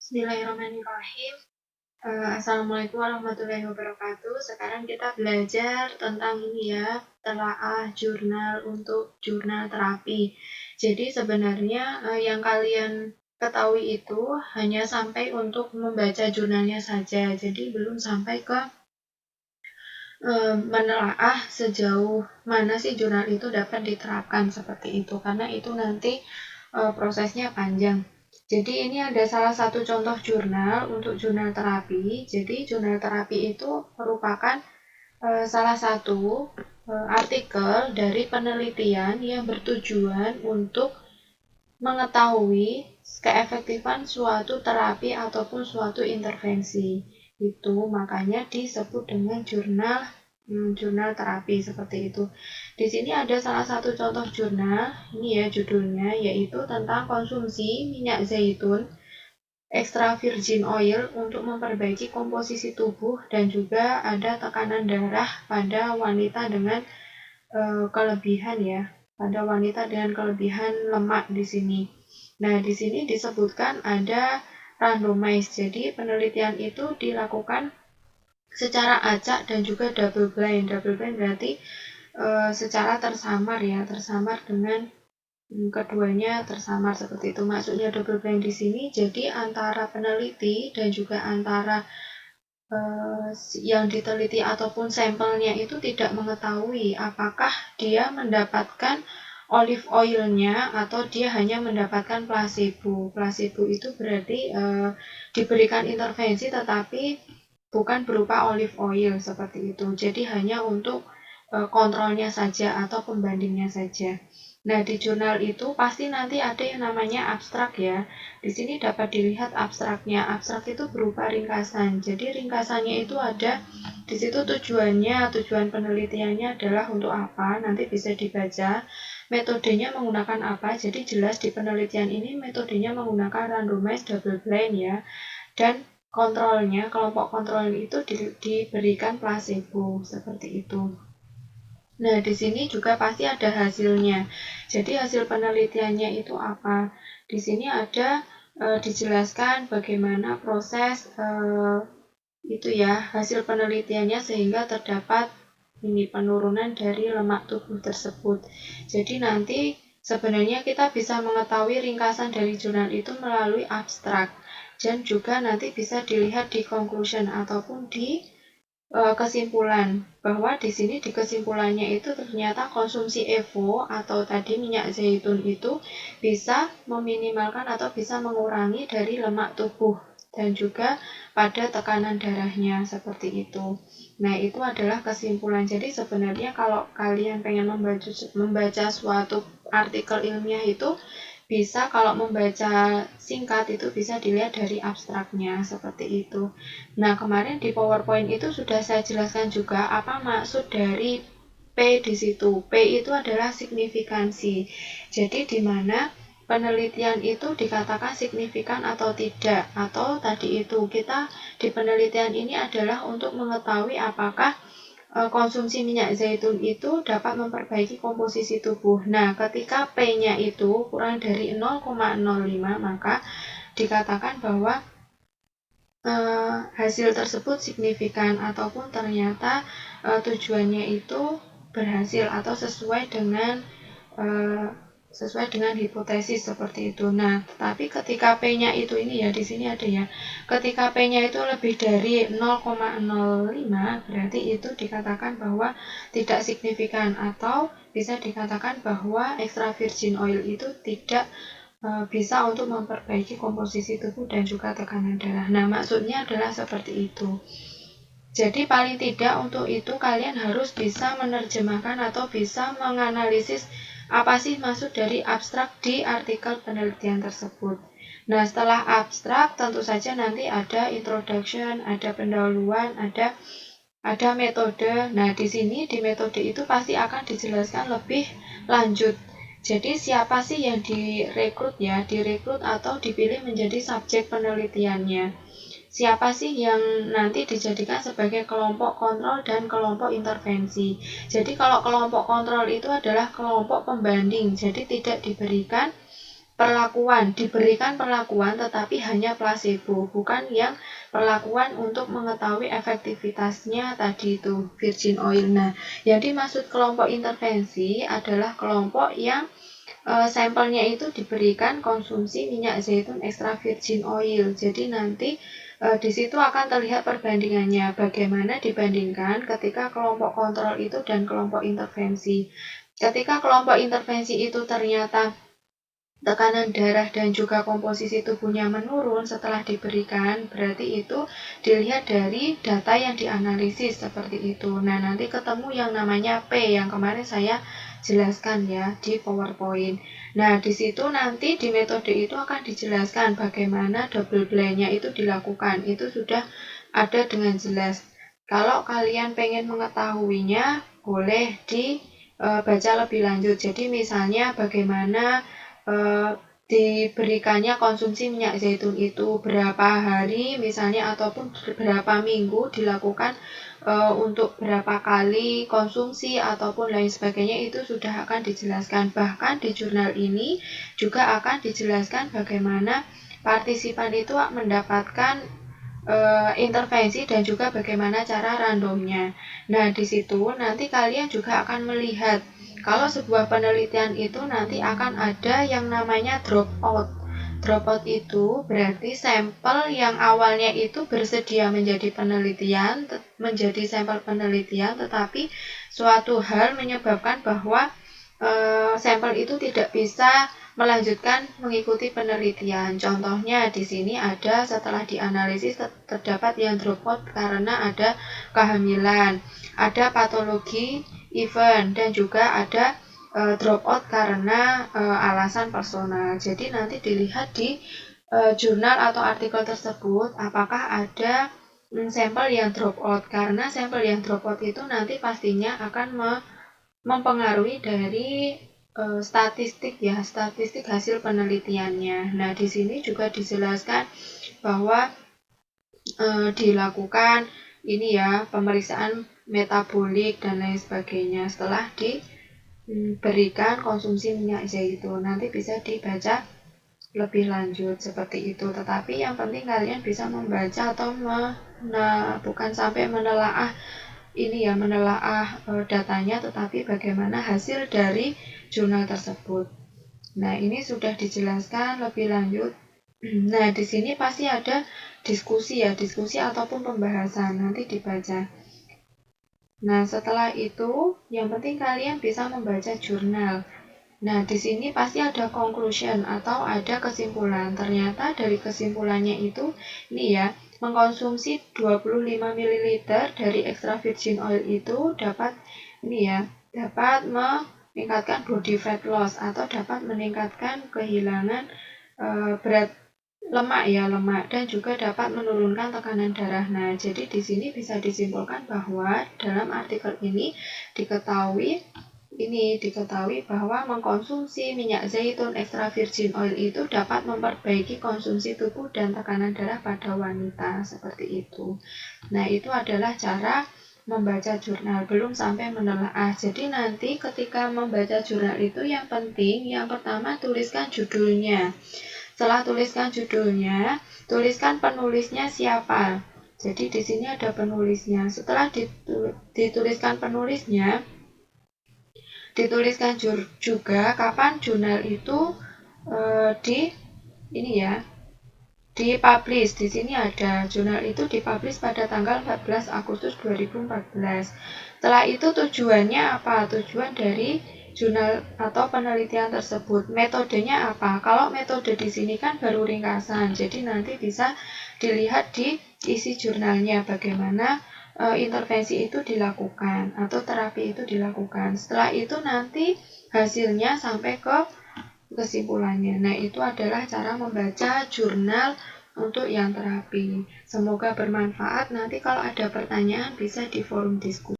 Bismillahirrahmanirrahim. Assalamualaikum warahmatullahi wabarakatuh. Sekarang kita belajar tentang ini ya, telaah jurnal untuk jurnal terapi. Jadi sebenarnya yang kalian ketahui itu hanya sampai untuk membaca jurnalnya saja. Jadi belum sampai ke menelaah sejauh mana sih jurnal itu dapat diterapkan seperti itu. Karena itu nanti prosesnya panjang. Jadi ini ada salah satu contoh jurnal untuk jurnal terapi. Jadi jurnal terapi itu merupakan salah satu artikel dari penelitian yang bertujuan untuk mengetahui keefektifan suatu terapi ataupun suatu intervensi. Itu makanya disebut dengan jurnal terapi seperti itu. Di sini ada salah satu contoh jurnal, ini ya judulnya, yaitu tentang konsumsi minyak zaitun extra virgin oil untuk memperbaiki komposisi tubuh dan juga ada tekanan darah pada wanita dengan kelebihan ya, pada wanita dengan kelebihan lemak di sini. Nah, di sini disebutkan ada randomize. Jadi penelitian itu dilakukan secara acak dan juga double blind. Double blind berarti secara tersamar ya, tersamar dengan keduanya tersamar seperti itu. Maksudnya double blind di sini jadi antara peneliti dan juga antara yang diteliti ataupun sampelnya itu tidak mengetahui apakah dia mendapatkan olive oilnya atau dia hanya mendapatkan placebo. Placebo itu berarti diberikan intervensi tetapi bukan berupa olive oil seperti itu. Jadi hanya untuk kontrolnya saja atau pembandingnya saja. Nah, di jurnal itu pasti nanti ada yang namanya abstrak ya. Di sini dapat dilihat abstraknya. Abstrak itu berupa ringkasan. Jadi ringkasannya itu ada di situ tujuan penelitiannya adalah untuk apa? Nanti bisa dibaca. Metodenya menggunakan apa? Jadi jelas di penelitian ini metodenya menggunakan randomized double blind ya. Dan kontrolnya, kelompok kontrol itu diberikan placebo seperti itu. Nah, di sini juga pasti ada hasilnya. Jadi hasil penelitiannya itu apa? Di sini ada dijelaskan bagaimana proses itu ya, hasil penelitiannya sehingga terdapat ini penurunan dari lemak tubuh tersebut. Jadi nanti sebenarnya kita bisa mengetahui ringkasan dari jurnal itu melalui abstrak dan juga nanti bisa dilihat di conclusion ataupun di kesimpulan bahwa di sini di kesimpulannya itu ternyata konsumsi EVO atau tadi minyak zaitun itu bisa meminimalkan atau bisa mengurangi dari lemak tubuh dan juga pada tekanan darahnya seperti itu. Nah, itu adalah kesimpulan. Jadi sebenarnya kalau kalian pengen membaca suatu artikel ilmiah itu bisa, kalau membaca singkat itu bisa dilihat dari abstraknya seperti itu. Nah, kemarin di PowerPoint itu sudah saya jelaskan juga apa maksud dari P di situ. P itu adalah signifikansi. Jadi di mana penelitian itu dikatakan signifikan atau tidak, atau tadi itu kita di penelitian ini adalah untuk mengetahui apakah konsumsi minyak zaitun itu dapat memperbaiki komposisi tubuh. Nah, ketika P-nya itu kurang dari 0,05 maka dikatakan bahwa hasil tersebut signifikan ataupun ternyata tujuannya itu berhasil atau sesuai dengan hipotesis seperti itu. Nah, tetapi ketika P-nya itu ini ya di sini ada ya. Ketika P-nya itu lebih dari 0,05 berarti itu dikatakan bahwa tidak signifikan atau bisa dikatakan bahwa extra virgin oil itu tidak bisa untuk memperbaiki komposisi tubuh dan juga tekanan darah. Nah, maksudnya adalah seperti itu. Jadi paling tidak untuk itu kalian harus bisa menerjemahkan atau bisa menganalisis apa sih maksud dari abstrak di artikel penelitian tersebut. Nah, setelah abstrak tentu saja nanti ada introduction, ada pendahuluan, ada metode. Nah, di sini di metode itu pasti akan dijelaskan lebih lanjut. Jadi siapa sih yang direkrut ya, direkrut atau dipilih menjadi subjek penelitiannya. Siapa sih yang nanti dijadikan sebagai kelompok kontrol dan kelompok intervensi. Jadi kalau kelompok kontrol itu adalah kelompok pembanding, jadi tidak diberikan diberikan perlakuan tetapi hanya placebo, bukan yang perlakuan untuk mengetahui efektivitasnya tadi itu virgin oil. Nah, yang dimaksud kelompok intervensi adalah kelompok yang sampelnya itu diberikan konsumsi minyak zaitun extra virgin oil. Jadi nanti di situ akan terlihat perbandingannya, bagaimana dibandingkan ketika kelompok kontrol itu dan kelompok intervensi. Ketika kelompok intervensi itu ternyata tekanan darah dan juga komposisi tubuhnya menurun setelah diberikan, berarti itu dilihat dari data yang dianalisis seperti itu. Nah, nanti ketemu yang namanya P yang kemarin saya jelaskan ya di PowerPoint. Nah, di situ nanti di metode itu akan dijelaskan bagaimana double blind-nya itu dilakukan. Itu sudah ada dengan jelas. Kalau kalian pengen mengetahuinya, boleh dibaca lebih lanjut. Jadi misalnya bagaimana diberikannya konsumsi minyak zaitun itu berapa hari misalnya ataupun berapa minggu dilakukan untuk berapa kali konsumsi ataupun lain sebagainya itu sudah akan dijelaskan. Bahkan di jurnal ini juga akan dijelaskan bagaimana partisipan itu mendapatkan intervensi dan juga bagaimana cara randomnya. Nah, di situ nanti kalian juga akan melihat kalau sebuah penelitian itu nanti akan ada yang namanya dropout. Dropout itu berarti sampel yang awalnya itu bersedia menjadi sampel penelitian, tetapi suatu hal menyebabkan bahwa sampel itu tidak bisa melanjutkan mengikuti penelitian. Contohnya di sini ada setelah dianalisis terdapat yang dropout karena ada kehamilan, ada patologi event dan juga ada dropout karena alasan personal. Jadi nanti dilihat di jurnal atau artikel tersebut apakah ada sampel yang dropout, karena sampel yang dropout itu nanti pastinya akan mempengaruhi dari statistik hasil penelitiannya. Nah, di sini juga dijelaskan bahwa dilakukan ini ya pemeriksaan metabolik dan lain sebagainya setelah diberikan konsumsi minyak zaitun. Nanti bisa dibaca lebih lanjut seperti itu. Tetapi yang penting kalian bisa membaca atau bukan sampai menelaah datanya, tetapi bagaimana hasil dari jurnal tersebut. Nah, ini sudah dijelaskan lebih lanjut. Nah, di sini pasti ada diskusi ataupun pembahasan, nanti dibaca. Nah, setelah itu, yang penting kalian bisa membaca jurnal. Nah, di sini pasti ada conclusion atau ada kesimpulan. Ternyata dari kesimpulannya itu, ini ya, mengkonsumsi 25 ml dari extra virgin oil itu dapat meningkatkan body fat loss atau dapat meningkatkan kehilangan berat lemak dan juga dapat menurunkan tekanan darah. Nah, jadi di sini bisa disimpulkan bahwa dalam artikel ini diketahui bahwa mengkonsumsi minyak zaitun extra virgin oil itu dapat memperbaiki konsumsi tubuh dan tekanan darah pada wanita, seperti itu. Nah, itu adalah cara membaca jurnal, belum sampai menelaah. Jadi nanti ketika membaca jurnal itu yang penting, yang pertama tuliskan judulnya. Setelah tuliskan judulnya, tuliskan penulisnya siapa. Jadi di sini ada penulisnya. Setelah dituliskan penulisnya, dituliskan juga kapan jurnal itu dipublish. Di sini ada jurnal itu dipublish pada tanggal 14 Agustus 2014. Setelah itu tujuannya apa? Tujuan dari jurnal atau penelitian tersebut. Metodenya apa? Kalau metode di sini kan baru ringkasan. Jadi nanti bisa dilihat di isi jurnalnya bagaimana intervensi itu dilakukan atau terapi itu dilakukan. Setelah itu nanti hasilnya sampai ke kesimpulannya. Nah, itu adalah cara membaca jurnal untuk yang terapi. Semoga bermanfaat. Nanti kalau ada pertanyaan bisa di forum diskusi.